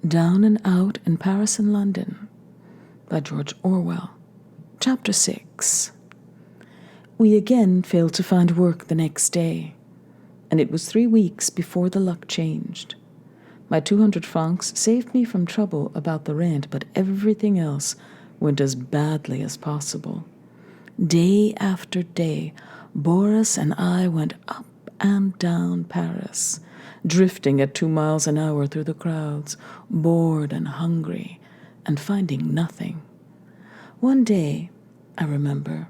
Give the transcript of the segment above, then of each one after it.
Down and Out in Paris and London by George Orwell. Chapter 6. We again failed to find work the next day, and it was 3 weeks before the luck changed. My 200 francs saved me from trouble about the rent, but everything else went as badly as possible. Day after day, Boris and I went up and down Paris, drifting at 2 miles an hour through the crowds, bored and hungry, and finding nothing. One day, I remember,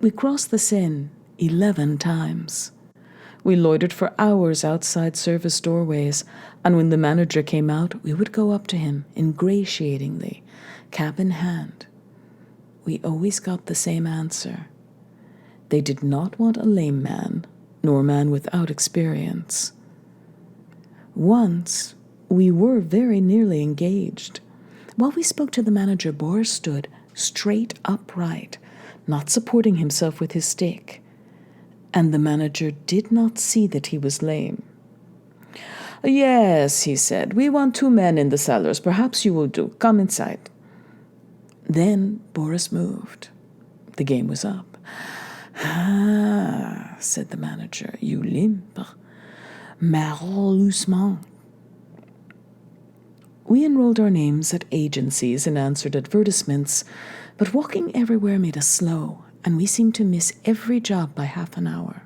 we crossed the Seine 11 times. We loitered for hours outside service doorways, and when the manager came out, we would go up to him ingratiatingly, cap in hand. We always got the same answer. They did not want a lame man, nor a man without experience. Once, we were very nearly engaged. While we spoke to the manager, Boris stood straight upright, not supporting himself with his stick, and the manager did not see that he was lame. "Yes," he said, "we want 2 men in the cellars. Perhaps you will do. Come inside." Then Boris moved. The game was up. "Ah," said the manager, "you limp. Malheureusement." We enrolled our names at agencies and answered advertisements, but walking everywhere made us slow, and we seemed to miss every job by half an hour.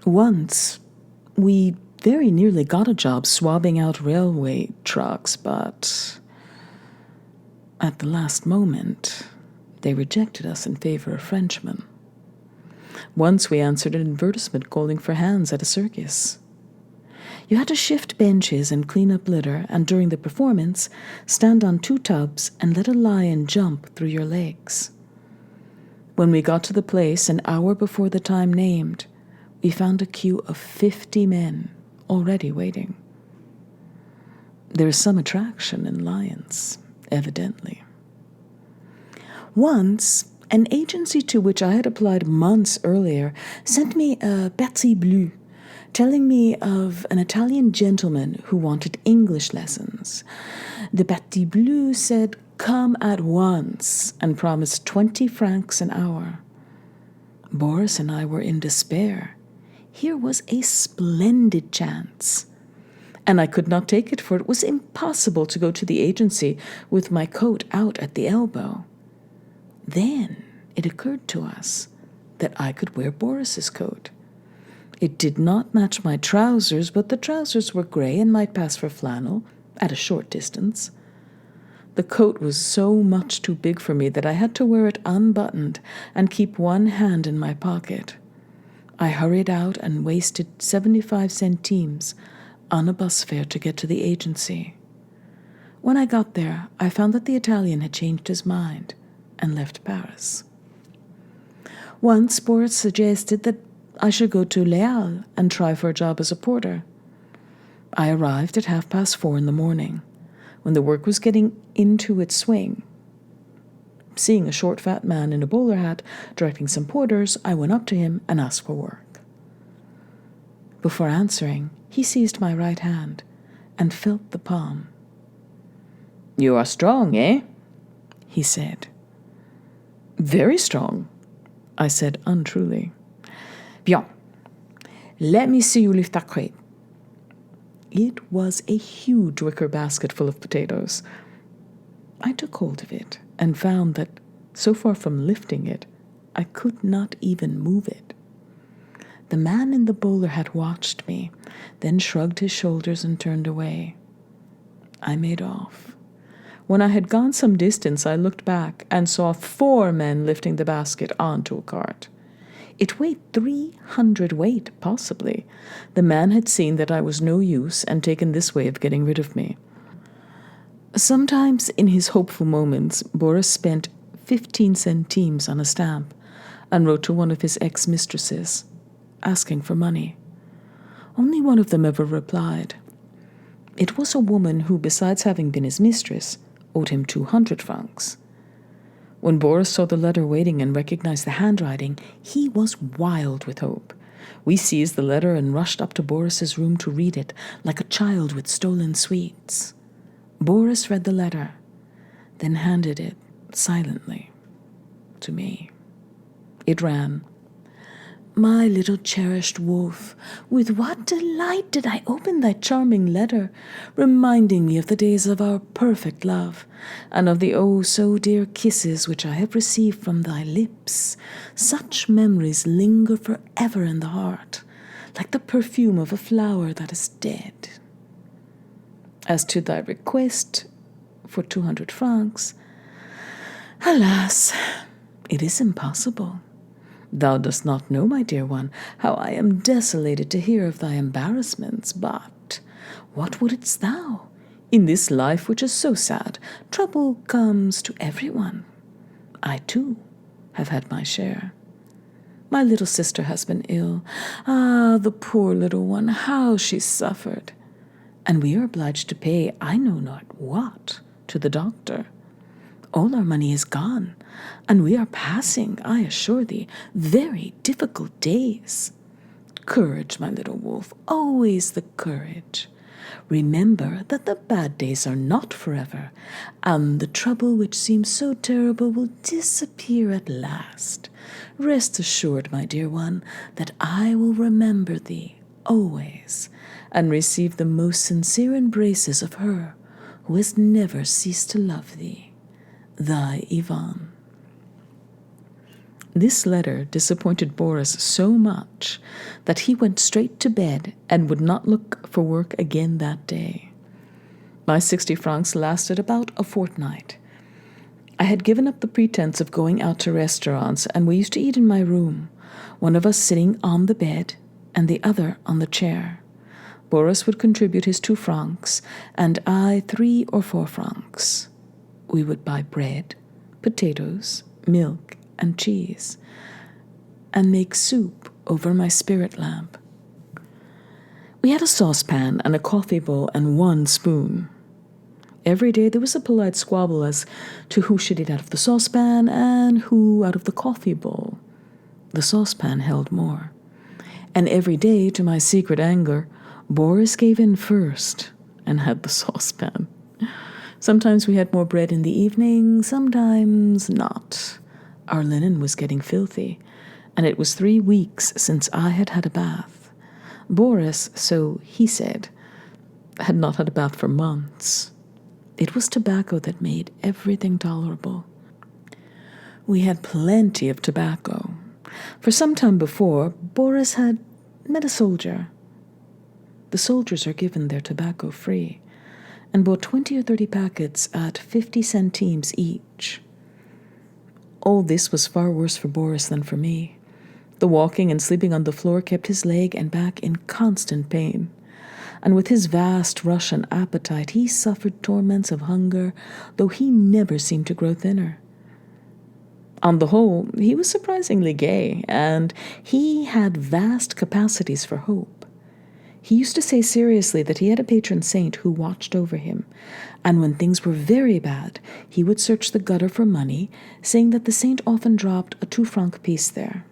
Once, we very nearly got a job swabbing out railway trucks, but at the last moment, they rejected us in favor of Frenchmen. Once we answered an advertisement calling for hands at a circus. You had to shift benches and clean up litter, and during the performance, stand on 2 tubs and let a lion jump through your legs. When we got to the place an hour before the time named, we found a queue of 50 men already waiting. There is some attraction in lions, evidently. Once, an agency to which I had applied months earlier sent me a petit bleu, telling me of an Italian gentleman who wanted English lessons. The petit bleu said, "Come at once," and promised 20 francs an hour. Boris and I were in despair. Here was a splendid chance, and I could not take it, for it was impossible to go to the agency with my coat out at the elbow. Then it occurred to us that I could wear Boris's coat. It did not match my trousers, but the trousers were gray and might pass for flannel at a short distance. The coat was so much too big for me that I had to wear it unbuttoned and keep one hand in my pocket. I hurried out and wasted 75 centimes on a bus fare to get to the agency. When I got there, I found that the Italian had changed his mind and left Paris. Once Boris suggested that I should go to Les Halles and try for a job as a porter. I arrived at 4:30 in the morning, when the work was getting into its swing. Seeing a short, fat man in a bowler hat directing some porters, I went up to him and asked for work. Before answering, he seized my right hand and felt the palm. "You are strong, eh?" he said. "Very strong," I said untruly. "Bien. Let me see you lift that crate." It was a huge wicker basket full of potatoes. I took hold of it and found that, so far from lifting it, I could not even move it. The man in the bowler hat watched me, then shrugged his shoulders and turned away. I made off. When I had gone some distance, I looked back and saw 4 men lifting the basket onto a cart. It weighed 300 weight, possibly. The man had seen that I was no use and taken this way of getting rid of me. Sometimes, in his hopeful moments, Boris spent 15 centimes on a stamp and wrote to one of his ex-mistresses, asking for money. Only one of them ever replied. It was a woman who, besides having been his mistress, owed him 200 francs. When Boris saw the letter waiting and recognized the handwriting, he was wild with hope. We seized the letter and rushed up to Boris's room to read it, like a child with stolen sweets. Boris read the letter, then handed it silently to me. It ran, "My little cherished wolf, with what delight did I open thy charming letter, reminding me of the days of our perfect love, and of the oh so dear kisses which I have received from thy lips. Such memories linger forever in the heart, like the perfume of a flower that is dead. As to thy request for 200 francs, alas, it is impossible. Thou dost not know, my dear one, how I am desolated to hear of thy embarrassments, but what wouldst thou? In this life which is so sad, trouble comes to everyone. I, too, have had my share. My little sister has been ill. Ah, the poor little one, how she suffered. And we are obliged to pay I know not what to the doctor. All our money is gone, and we are passing, I assure thee, very difficult days. Courage, my little wolf, always the courage. Remember that the bad days are not forever, and the trouble which seems so terrible will disappear at last. Rest assured, my dear one, that I will remember thee always, and receive the most sincere embraces of her who has never ceased to love thee. Thy Ivan." This letter disappointed Boris so much that he went straight to bed and would not look for work again that day. My 60 francs lasted about a fortnight. I had given up the pretense of going out to restaurants, and we used to eat in my room, one of us sitting on the bed and the other on the chair. Boris would contribute his 2 francs, and I 3 or 4 francs. We would buy bread, potatoes, milk, and cheese, and make soup over my spirit lamp. We had a saucepan and a coffee bowl and 1 spoon. Every day there was a polite squabble as to who should eat out of the saucepan and who out of the coffee bowl. The saucepan held more. And every day, to my secret anger, Boris gave in first and had the saucepan. Sometimes we had more bread in the evening, sometimes not. Our linen was getting filthy, and it was 3 weeks since I had had a bath. Boris, so he said, had not had a bath for months. It was tobacco that made everything tolerable. We had plenty of tobacco. For some time before, Boris had met a soldier. The soldiers are given their tobacco free, and bought 20 or 30 packets at 50 centimes each. All this was far worse for Boris than for me. The walking and sleeping on the floor kept his leg and back in constant pain, and with his vast Russian appetite he suffered torments of hunger, though he never seemed to grow thinner. On the whole, he was surprisingly gay, and he had vast capacities for hope. He used to say seriously that he had a patron saint who watched over him, and when things were very bad, he would search the gutter for money, saying that the saint often dropped a 2-franc piece there.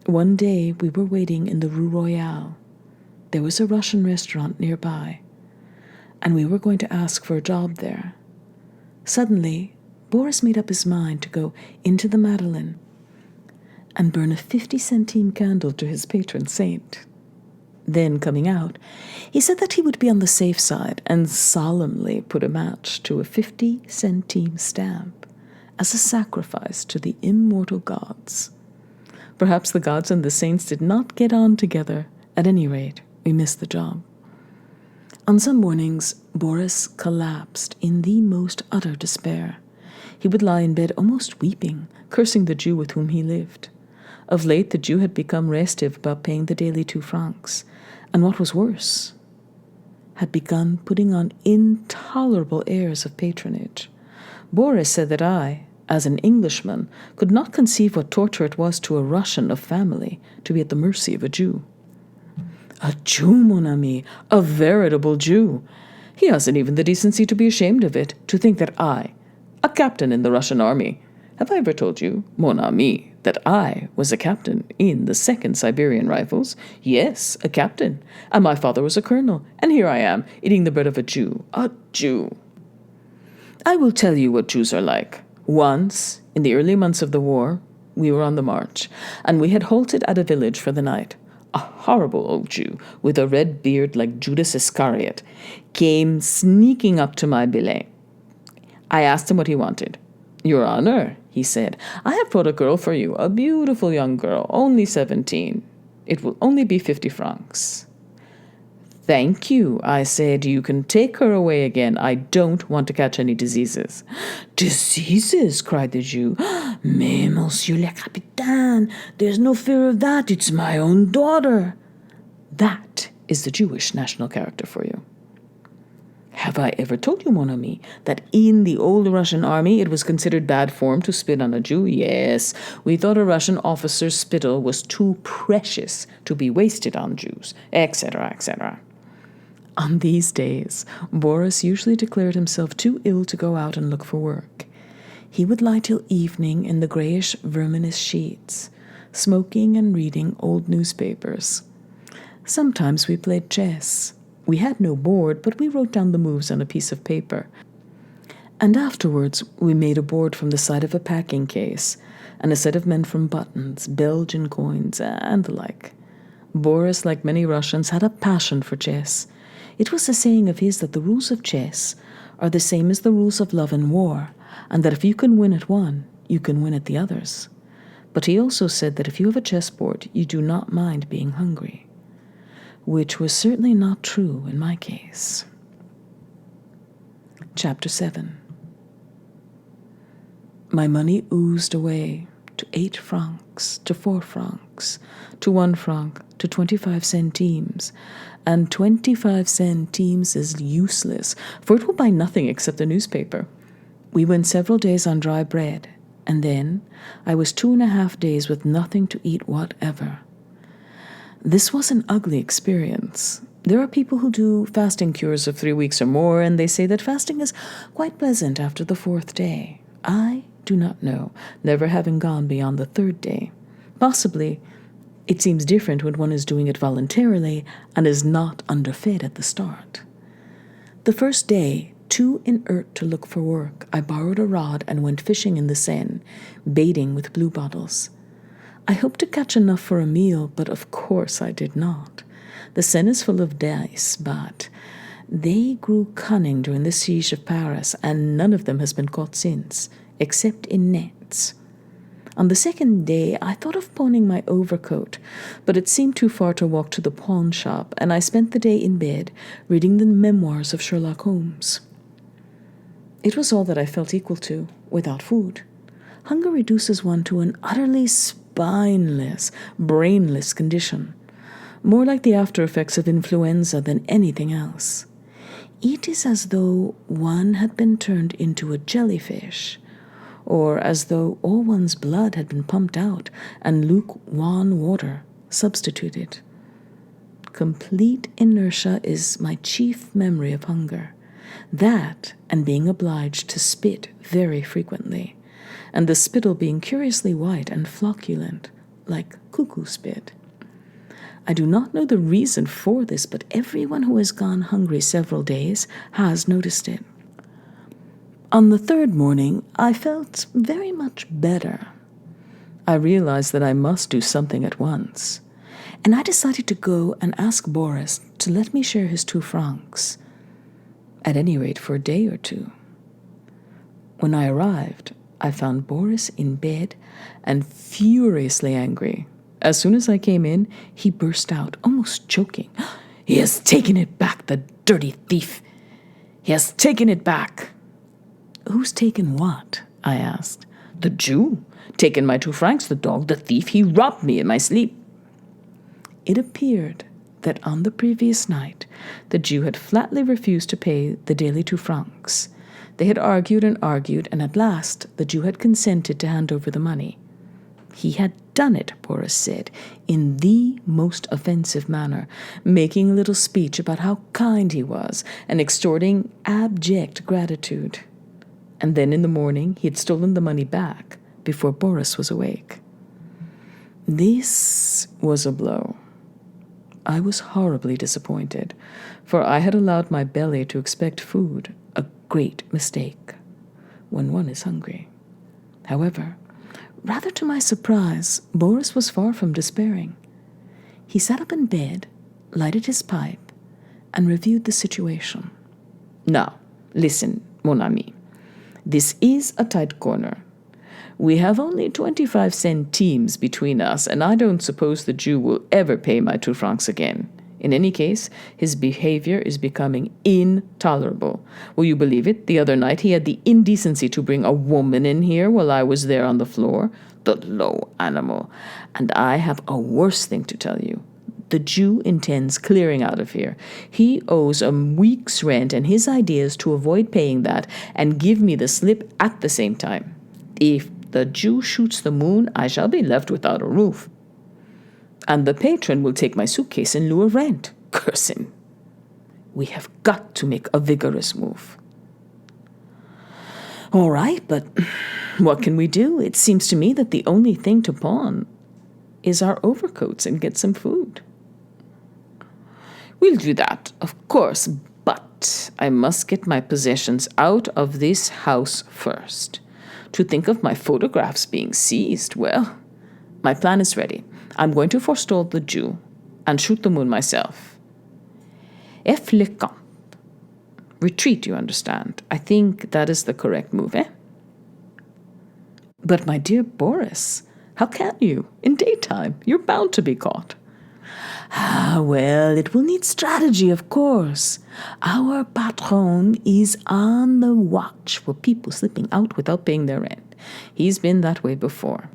One day we were waiting in the Rue Royale. There was a Russian restaurant nearby, and we were going to ask for a job there. Suddenly, Boris made up his mind to go into the Madeleine and burn a 50-centime candle to his patron saint. Then, coming out, he said that he would be on the safe side and solemnly put a match to a 50-centime stamp as a sacrifice to the immortal gods. Perhaps the gods and the saints did not get on together. At any rate, we missed the job. On some mornings, Boris collapsed in the most utter despair. He would lie in bed almost weeping, cursing the Jew with whom he lived. Of late, the Jew had become restive about paying the daily 2 francs, and what was worse, had begun putting on intolerable airs of patronage. Boris said that I, as an Englishman, could not conceive what torture it was to a Russian of family to be at the mercy of a Jew. A Jew, mon ami, a veritable Jew. He hasn't even the decency to be ashamed of it, to think that I, a captain in the Russian army, Have I ever told you, mon ami, that I was a captain in the 2nd Siberian Rifles? Yes, a captain. And my father was a colonel. And here I am, eating the bread of a Jew. A Jew. I will tell you what Jews are like. Once, in the early months of the war, we were on the march, and we had halted at a village for the night. A horrible old Jew, with a red beard like Judas Iscariot, came sneaking up to my billet. I asked him what he wanted. Your Honor, he said, I have brought a girl for you, a beautiful young girl, only 17. It will only be 50 francs. Thank you, I said. You can take her away again. I don't want to catch any diseases. Diseases, cried the Jew. Mais, monsieur le capitaine, there's no fear of that. It's my own daughter. That is the Jewish national character for you. Have I ever told you, mon ami, that in the old Russian army it was considered bad form to spit on a Jew? Yes, we thought a Russian officer's spittle was too precious to be wasted on Jews, etc., etc. On these days, Boris usually declared himself too ill to go out and look for work. He would lie till evening in the grayish, verminous sheets, smoking and reading old newspapers. Sometimes we played chess. We had no board, but we wrote down the moves on a piece of paper. And afterwards, we made a board from the side of a packing case, and a set of men from Buttons, Belgian coins, and the like. Boris, like many Russians, had a passion for chess. It was a saying of his that the rules of chess are the same as the rules of love and war, and that if you can win at one, you can win at the others. But he also said that if you have a chessboard, you do not mind being hungry. Which was certainly not true in my case. Chapter 7. My money oozed away to 8 francs, to 4 francs, to 1 franc, to 25 centimes. And 25 centimes is useless, for it will buy nothing except a newspaper. We went several days on dry bread, and then I was 2.5 days with nothing to eat whatever. This was an ugly experience. There are people who do fasting cures of 3 weeks or more, and they say that fasting is quite pleasant after the 4th day. I do not know, never having gone beyond the 3rd day. Possibly, it seems different when one is doing it voluntarily and is not underfed at the start. The first day, too inert to look for work, I borrowed a rod and went fishing in the Seine, baiting with bluebottles. I hoped to catch enough for a meal, but of course I did not. The Seine is full of dace, but they grew cunning during the siege of Paris, and none of them has been caught since, except in nets. On the 2nd day, I thought of pawning my overcoat, but it seemed too far to walk to the pawn shop, and I spent the day in bed, reading the memoirs of Sherlock Holmes. It was all that I felt equal to, without food. Hunger reduces one to an utterly spineless, brainless condition, more like the after effects of influenza than anything else. It is as though one had been turned into a jellyfish, or as though all one's blood had been pumped out and lukewarm water substituted. Complete inertia is my chief memory of hunger. That, and being obliged to spit very frequently, and the spittle being curiously white and flocculent, like cuckoo spit. I do not know the reason for this, but everyone who has gone hungry several days has noticed it. On the 3rd morning, I felt very much better. I realized that I must do something at once, and I decided to go and ask Boris to let me share his 2 francs, at any rate for a day or 2. When I arrived, I found Boris in bed and furiously angry. As soon as I came in, he burst out, almost choking. He has taken it back, the dirty thief. He has taken it back. Who's taken what? I asked. The Jew. Taken my 2 francs, the dog, the thief. He robbed me in my sleep. It appeared that on the previous night, the Jew had flatly refused to pay the daily 2 francs. They had argued, and at last the Jew had consented to hand over the money. He had done it, Boris said, in the most offensive manner, making a little speech about how kind he was and extorting abject gratitude. And then in the morning he had stolen the money back, before Boris was awake. This was a blow. I was horribly disappointed, for I had allowed my belly to expect food, a great mistake when one is hungry. However, rather to my surprise, Boris was far from despairing. He sat up in bed, lighted his pipe, and reviewed the situation. Now, listen, mon ami. This is a tight corner. We have only 25 centimes between us, and I don't suppose the Jew will ever pay my 2 francs again. In any case, his behavior is becoming intolerable. Will you believe it? The other night he had the indecency to bring a woman in here while I was there on the floor. The low animal. And I have a worse thing to tell you. The Jew intends clearing out of here. He owes a week's rent, and his idea is to avoid paying that and give me the slip at the same time. If the Jew shoots the moon, I shall be left without a roof. And the patron will take my suitcase in lieu of rent. Curse him. We have got to make a vigorous move. All right, but what can we do? It seems to me that the only thing to pawn is our overcoats and get some food. We'll do that, of course, but I must get my possessions out of this house first. To think of my photographs being seized, well, my plan is ready. I'm going to forestall the Jew and shoot the moon myself. F le camp. Retreat, you understand. I think that is the correct move, eh? But my dear Boris, how can you? In daytime, you're bound to be caught. Well, it will need strategy, of course. Our patron is on the watch for people slipping out without paying their rent. He's been that way before.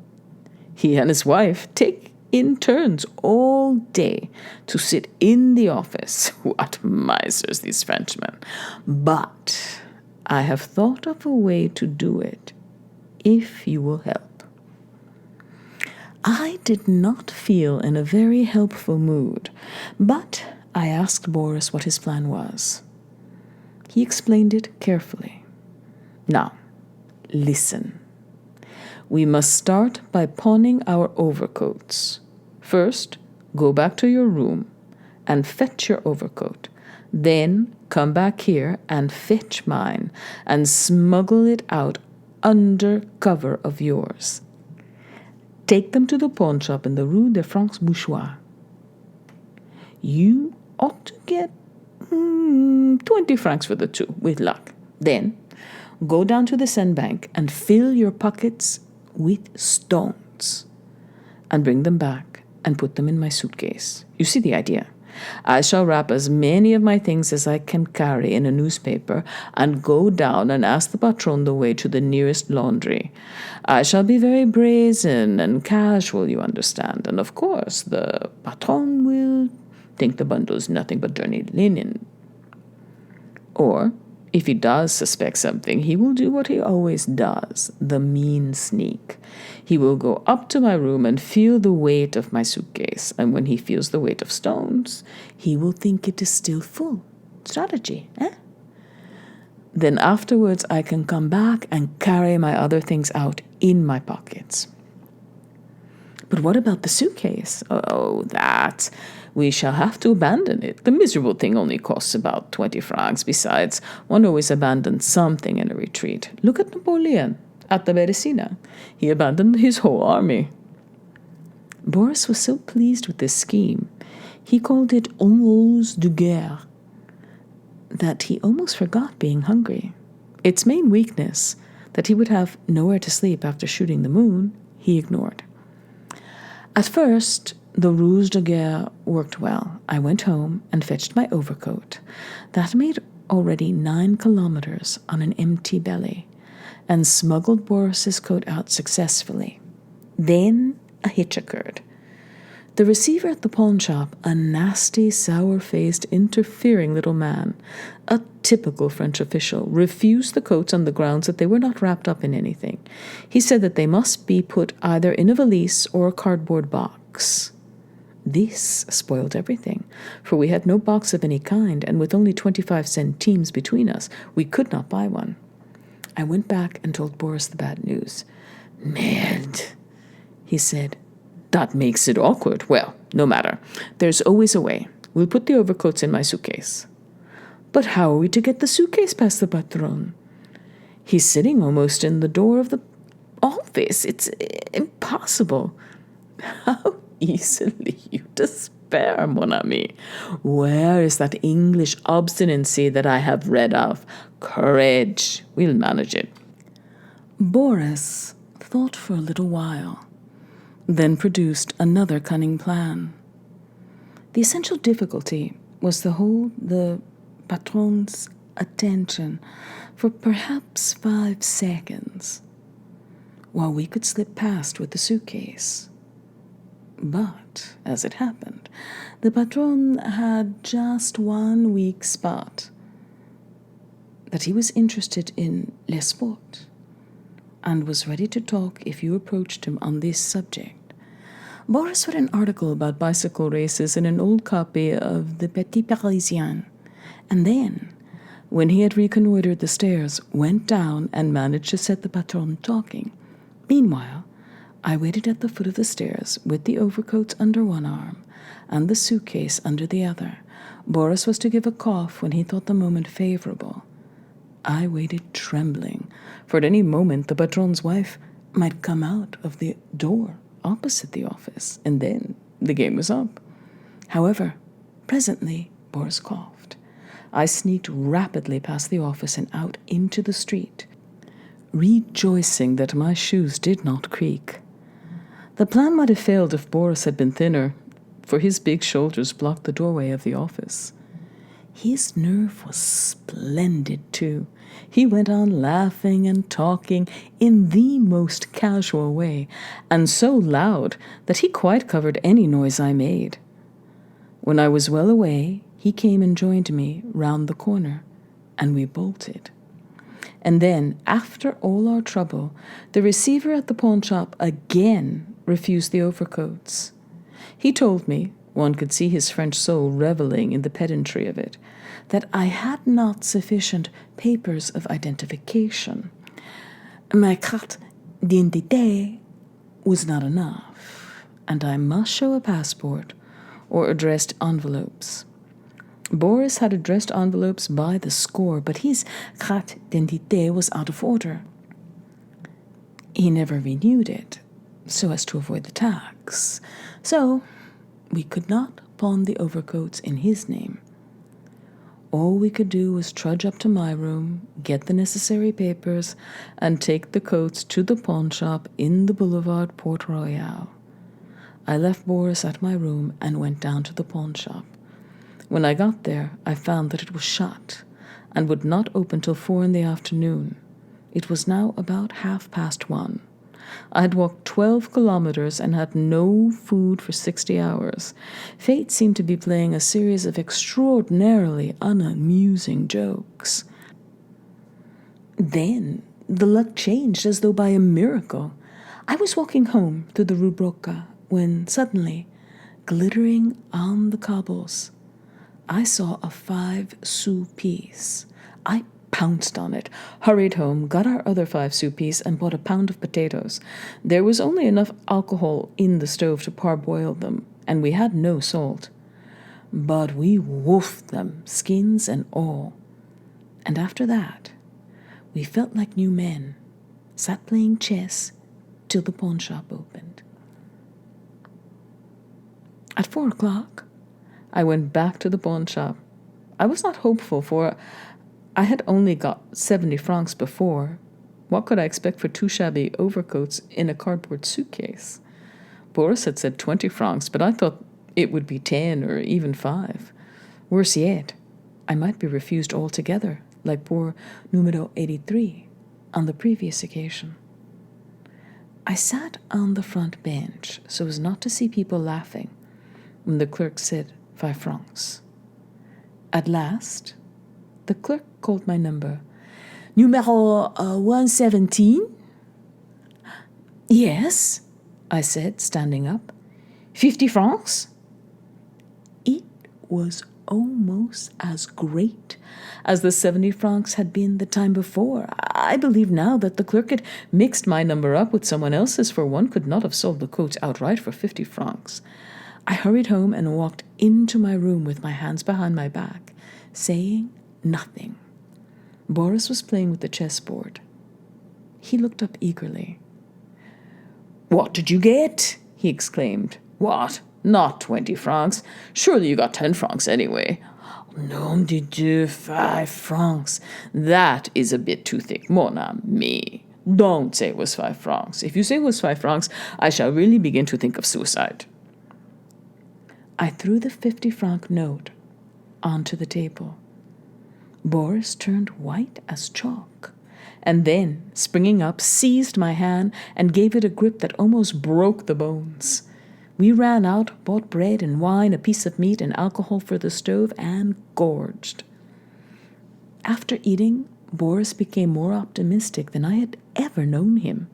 He and his wife take in turns all day to sit in the office. What misers, these Frenchmen. But I have thought of a way to do it, if you will help. I did not feel in a very helpful mood, but I asked Boris what his plan was. He explained it carefully. Now, listen. We must start by pawning our overcoats. First, go back to your room and fetch your overcoat. Then come back here and fetch mine and smuggle it out under cover of yours. Take them to the pawn shop in the Rue des Francs Bourgeois. You ought to get 20 francs for the 2, with luck. Then, go down to the Seine Bank and fill your pockets with stones. And bring them back and put them in my suitcase. You see the idea. I shall wrap as many of my things as I can carry in a newspaper and go down and ask the patron the way to the nearest laundry. I shall be very brazen and casual, you understand, and of course the patron will think the bundle is nothing but dirty linen. Or, if he does suspect something, he will do what he always does, the mean sneak. He will go up to my room and feel the weight of my suitcase, and when he feels the weight of stones, he will think it is still full. Strategy, eh? Then afterwards I can come back and carry my other things out in my pockets. But what about the suitcase? Oh, that. We shall have to abandon it. The miserable thing only costs about 20 francs. Besides, one always abandons something in a retreat. Look at Napoleon at the Beresina. He abandoned his whole army. Boris was so pleased with this scheme, he called it un rose de guerre, that he almost forgot being hungry. Its main weakness, that he would have nowhere to sleep after shooting the moon, he ignored. At first, the ruse de guerre worked well. I went home and fetched my overcoat. That made already 9 kilometers on an empty belly, and smuggled Boris's coat out successfully. Then a hitch occurred. The receiver at the pawn shop, a nasty, sour-faced, interfering little man, a typical French official, refused the coats on the grounds that they were not wrapped up in anything. He said that they must be put either in a valise or a cardboard box. This spoiled everything, for we had no box of any kind, and with only 25 centimes between us, we could not buy one. I went back and told Boris the bad news. Merde, he said. That makes it awkward. Well, no matter. There's always a way. We'll put the overcoats in my suitcase. But how are we to get the suitcase past the patron? He's sitting almost in the door of the office. It's impossible. How easily you despair, mon ami. Where is that English obstinacy that I have read of? Courage. We'll manage it. Boris thought for a little while, then produced another cunning plan. The essential difficulty was to hold the patron's attention for perhaps 5 seconds, while we could slip past with the suitcase. But, as it happened, the patron had just one weak spot, that he was interested in les sports, and was ready to talk if you approached him on this subject. Boris read an article about bicycle races in an old copy of the Petit Parisien, and then, when he had reconnoitered the stairs, went down and managed to set the patron talking. Meanwhile, I waited at the foot of the stairs with the overcoats under one arm and the suitcase under the other. Boris was to give a cough when he thought the moment favorable. I waited trembling, for at any moment the patron's wife might come out of the door opposite the office, and then the game was up. However, presently Boris coughed. I sneaked rapidly past the office and out into the street, rejoicing that my shoes did not creak. The plan might have failed if Boris had been thinner, for his big shoulders blocked the doorway of the office. His nerve was splendid, too. He went on laughing and talking in the most casual way, and so loud that he quite covered any noise I made. When I was well away, he came and joined me round the corner, and we bolted. And then, after all our trouble, the receiver at the pawn shop again refused the overcoats. He told me, one could see his French soul reveling in the pedantry of it, that I had not sufficient papers of identification. My carte d'identité was not enough, and I must show a passport or addressed envelopes. Boris had addressed envelopes by the score, but his carte d'identité was out of order. He never renewed it, so as to avoid the tax. So we could not pawn the overcoats in his name. All we could do was trudge up to my room, get the necessary papers, and take the coats to the pawn shop in the Boulevard Port Royal. I left Boris at my room and went down to the pawn shop. When I got there, I found that it was shut and would not open till 4 in the afternoon. It was now about 1:30. I had walked 12 kilometers and had no food for 60 hours. Fate seemed to be playing a series of extraordinarily unamusing jokes. Then the luck changed as though by a miracle. I was walking home through the Rue Broca when suddenly, glittering on the cobbles, I saw a 5-sou piece. I pounced on it, hurried home, got our other 5-sou piece, and bought a pound of potatoes. There was only enough alcohol in the stove to parboil them, and we had no salt. But we wolfed them, skins and all. And after that, we felt like new men, sat playing chess till the pawn shop opened. At 4 o'clock, I went back to the pawn shop. I was not hopeful, for I had only got 70 francs before. What could I expect for 2 shabby overcoats in a cardboard suitcase? Boris had said 20 francs, but I thought it would be 10 or even 5. Worse yet, I might be refused altogether, like poor numero 83 on the previous occasion. I sat on the front bench so as not to see people laughing when the clerk said 5 francs. At last, the clerk called my number. Numero 117? Yes, I said, standing up. 50 francs? It was almost as great as the 70 francs had been the time before. I believe now that the clerk had mixed my number up with someone else's, for one could not have sold the coat outright for 50 francs. I hurried home and walked into my room with my hands behind my back, saying nothing. Boris was playing with the chessboard. He looked up eagerly. "What did you get?" he exclaimed. "What? Not 20 francs? Surely you got 10 francs anyway." "Nom de Dieu, 5 francs. That is a bit too thick, mon ami. Don't say it was 5 francs. If you say it was 5 francs, I shall really begin to think of suicide." I threw the 50-franc note onto the table. Boris turned white as chalk, and then, springing up, seized my hand and gave it a grip that almost broke the bones. We ran out, bought bread and wine, a piece of meat, and alcohol for the stove, and gorged. After eating, Boris became more optimistic than I had ever known him.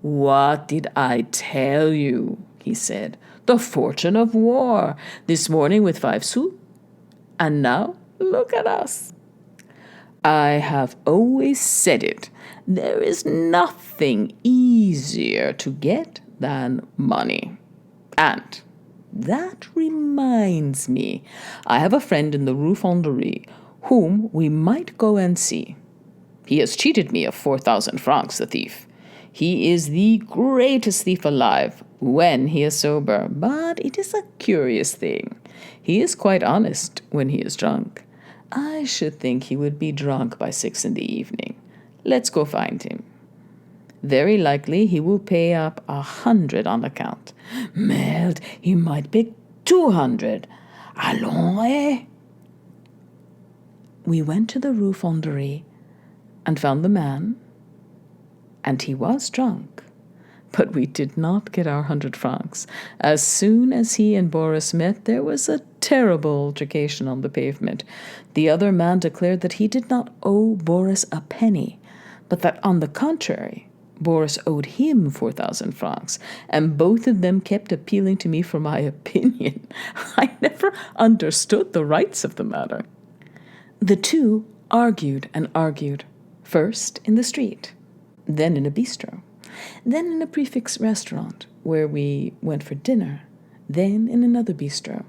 "What did I tell you?" he said. "The fortune of war. This morning with 5 sous. And now, look at us. I have always said it. There is nothing easier to get than money. And that reminds me, I have a friend in the Rue Fonderie whom we might go and see. He has cheated me of 4,000 francs, the thief. He is the greatest thief alive when he is sober, but it is a curious thing. He is quite honest when he is drunk. I should think he would be drunk by 6 in the evening. Let's go find him. Very likely he will pay up 100 on account. Merde, he might pay 200. Allons, eh?" We went to the Rue Fonderie and found the man, and he was drunk. But we did not get our 100 francs. As soon as he and Boris met, there was a terrible altercation on the pavement. The other man declared that he did not owe Boris a penny, but that, on the contrary, Boris owed him 4,000 francs, and both of them kept appealing to me for my opinion. I never understood the rights of the matter. The two argued and argued, first in the street, then in a bistro, then in a prefix restaurant where we went for dinner, then in another bistro.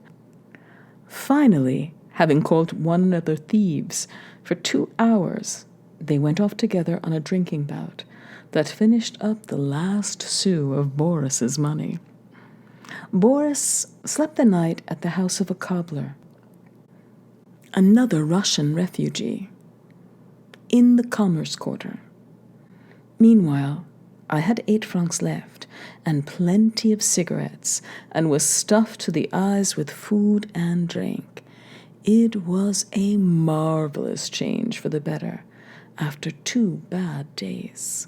Finally, having called one another thieves for 2 hours, they went off together on a drinking bout that finished up the last sou of Boris's money. Boris slept the night at the house of a cobbler, another Russian refugee, in the Commerce Quarter. Meanwhile, I had 8 francs left and plenty of cigarettes, and was stuffed to the eyes with food and drink. It was a marvelous change for the better after 2 bad days.